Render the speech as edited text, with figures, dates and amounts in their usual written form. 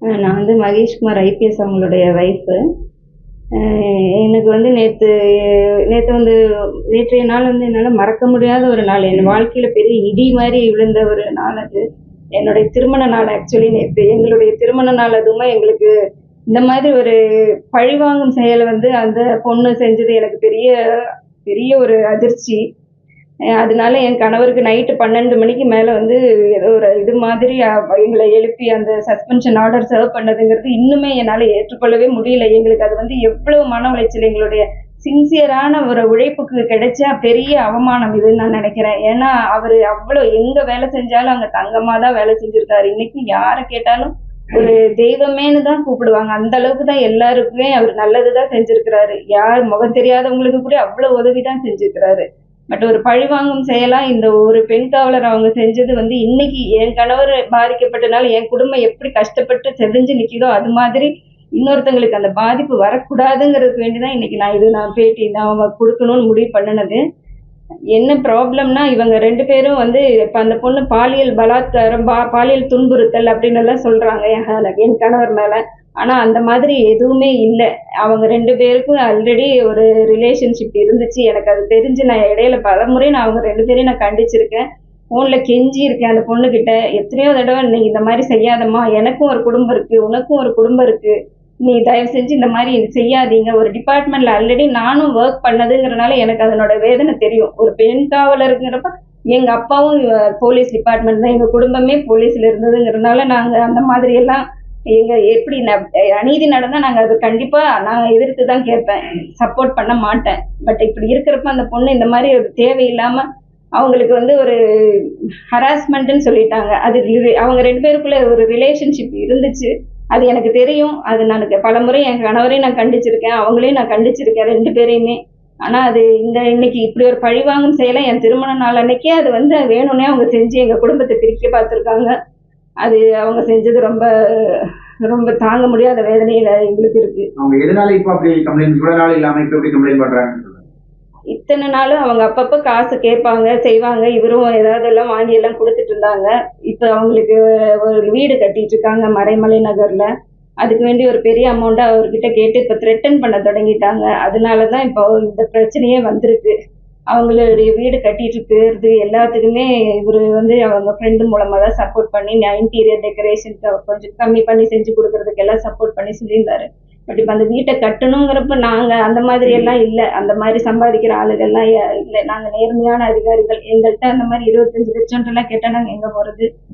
நான் வந்து மகேஷ்குமார் ஐபிஎஸ் அவங்களுடைய ஒய்ஃபு. எனக்கு வந்து நேற்று வந்து நேற்றைய நாள் வந்து என்னால் மறக்க முடியாத ஒரு நாள். என் வாழ்க்கையில் பெரிய இடி மாதிரி விழுந்த ஒரு நாள் அது. என்னுடைய திருமண நாள் ஆக்சுவலி நேற்று. எங்களுடைய திருமண நாள் அதுவுமா எங்களுக்கு இந்த மாதிரி ஒரு பழிவாங்கும் செயலை வந்து அந்த பொண்ணு செஞ்சது எனக்கு பெரிய பெரிய ஒரு அதிர்ச்சி. அதனால என் கணவருக்கு நைட்டு 12 மணிக்கு மேலே வந்து ஏதோ ஒரு இது மாதிரி எங்களை எழுப்பி அந்த சஸ்பென்ஷன் ஆர்டர் சர்வ் பண்ணதுங்கிறது இன்னுமே என்னால் ஏற்றுக்கொள்ளவே முடியல. எங்களுக்கு அது வந்து எவ்வளவு மன உளைச்சல், எங்களுடைய சின்சியரான ஒரு உழைப்புக்கு கிடைச்ச பெரிய அவமானம் இதுன்னு நான் நினைக்கிறேன். ஏன்னா அவர் அவ்வளோ எங்கே வேலை செஞ்சாலும் அங்கே தங்கமாக தான் வேலை செஞ்சுருக்காரு. இன்னைக்கு யாரை கேட்டாலும் ஒரு தெய்வமேன்னு தான் கூப்பிடுவாங்க. அந்த அளவுக்கு தான் எல்லாருக்குமே அவர் நல்லது தான் செஞ்சுருக்கிறாரு. யார் முகம் தெரியாதவங்களுக்கு கூட அவ்வளோ உதவி தான் செஞ்சுருக்கிறாரு. பட் ஒரு பழிவாங்கும் செயலா இந்த ஒரு பெண் காவலர் அவங்க செஞ்சது வந்து இன்னைக்கு என் கணவர் பாதிக்கப்பட்டனால என் குடும்பம் எப்படி கஷ்டப்பட்டு செதஞ்சு நிற்கிதோ அது மாதிரி இன்னொருத்தங்களுக்கு அந்த பாதிப்பு வரக்கூடாதுங்கிறதுக்கு வேண்டிதான் இன்னைக்கு நான் பேட்டி அவங்க கொடுக்கணும்னு முடிவு பண்ணினது. என்ன ப்ராப்ளம்னா இவங்க 2 பேரும் வந்து இப்போ அந்த பொண்ணு பாலியல் பலாத்காரம், பாலியல் துன்புறுத்தல் அப்படின்னு எல்லாம் சொல்றாங்க என் கணவர் மேல. ஆனா அந்த மாதிரி எதுவுமே இல்லை. அவங்க 2 பேருக்கும் ஆல்ரெடி ஒரு ரிலேஷன்ஷிப் இருந்துச்சு. எனக்கு அது தெரிஞ்சு நான் இடையில பலமுறை நான் அவங்க 2 பேரையும் நான் கண்டிச்சிருக்கேன். ஃபோனில் கெஞ்சி இருக்கேன் அந்த பொண்ணுக்கிட்ட. எத்தனையோ தடவை நீ இந்த மாதிரி செய்யாதம்மா, எனக்கும் ஒரு குடும்பம் இருக்கு, உனக்கும் ஒரு குடும்பம் இருக்கு, நீ தயவு செஞ்சு இந்த மாதிரி செய்யாதீங்க. ஒரு டிபார்ட்மெண்ட்ல ஆல்ரெடி நானும் ஒர்க் பண்ணதுங்கிறனால எனக்கு அதனோட வேதனை தெரியும். ஒரு பெண் காவலருங்கிறப்ப எங்க அப்பாவும் போலீஸ் டிபார்ட்மெண்ட் தான், எங்க குடும்பமே போலீஸ்ல இருந்ததுங்கிறதுனால நாங்க அந்த மாதிரி எல்லாம் எப்படி அநீதி நடந்தா நாங்க அது கண்டிப்பா நான் எதிர்த்து தான் கேட்பேன், சப்போர்ட் பண்ண மாட்டேன். பட் இப்படி இருக்கிறப்ப அந்த பொண்ணு இந்த மாதிரி ஒரு தேவையில்லாம அவங்களுக்கு வந்து ஒரு ஹராஸ்மெண்ட்னு சொல்லிட்டாங்க. அது அவங்க 2 பேருக்குள்ள ஒரு ரிலேஷன்ஷிப் இருந்துச்சு, அது எனக்கு தெரியும். அது நான் பலமுறை என் கணவரையும் நான் கண்டிச்சிருக்கேன், அவங்களையும் நான் கண்டிச்சிருக்கேன் 2 பேரையுமே. ஆனா அது இன்னைக்கு இப்படி ஒரு பழிவாங்கும் செயலை என் திருமண நாள் அன்னைக்கே அது வந்து வேணும்னே அவங்க செஞ்சு எங்க குடும்பத்தை பிரிக்க பார்த்துருக்காங்க. அது அவங்க செஞ்சது ரொம்ப ரொம்ப தாங்க முடியாத வேதனையில எங்களுக்கு இருக்கு. அவங்க எதனால இப்ப அப்படி கம்ப்ளைண்ட் இவ்வளவு நாள் இல்லாம இப்ப எப்படி கம்ப்ளைண்ட் பண்றாங்க? இத்தனை நாளும் அவங்க அப்பப்ப காசு கேட்பாங்க, செய்வாங்க. இவரும் ஏதாவது எல்லாம் வாங்கி எல்லாம் கொடுத்துட்டு இருந்தாங்க. இப்ப அவங்களுக்கு ஒரு வீடு கட்டிட்டு இருக்காங்க மறைமலை நகர்ல. அதுக்கு வேண்டி ஒரு பெரிய அமௌண்ட்டை அவர்கிட்ட கேட்டு இப்போ த்ரெட்டன் பண்ண தொடங்கிட்டாங்க. அதனால தான் இப்போ இந்த பிரச்சனையே வந்திருக்கு. அவங்களுடைய வீடு கட்டிட்டு இருக்கிறது எல்லாத்துக்குமே இவர் வந்து அவங்க ஃப்ரெண்டு மூலமாக தான் சப்போர்ட் பண்ணி இன்டீரியர் டெக்கரேஷனுக்கு கொஞ்சம் கம்மி பண்ணி செஞ்சு கொடுக்கறதுக்கு எல்லாம் சப்போர்ட் பண்ணி சொல்லியிருந்தாரு. பட் இப்போ அந்த வீட்டை கட்டணுங்கிறப்ப நாங்கள் அந்த மாதிரி எல்லாம் இல்லை, அந்த மாதிரி சம்பாதிக்கிற ஆளுகள்லாம் இல்லை. நாங்கள் நேர்மையான அதிகாரிகள். எங்கள்கிட்ட அந்த மாதிரி 25 லட்சம்லாம் கேட்டால் நாங்கள் எங்கே போகிறது?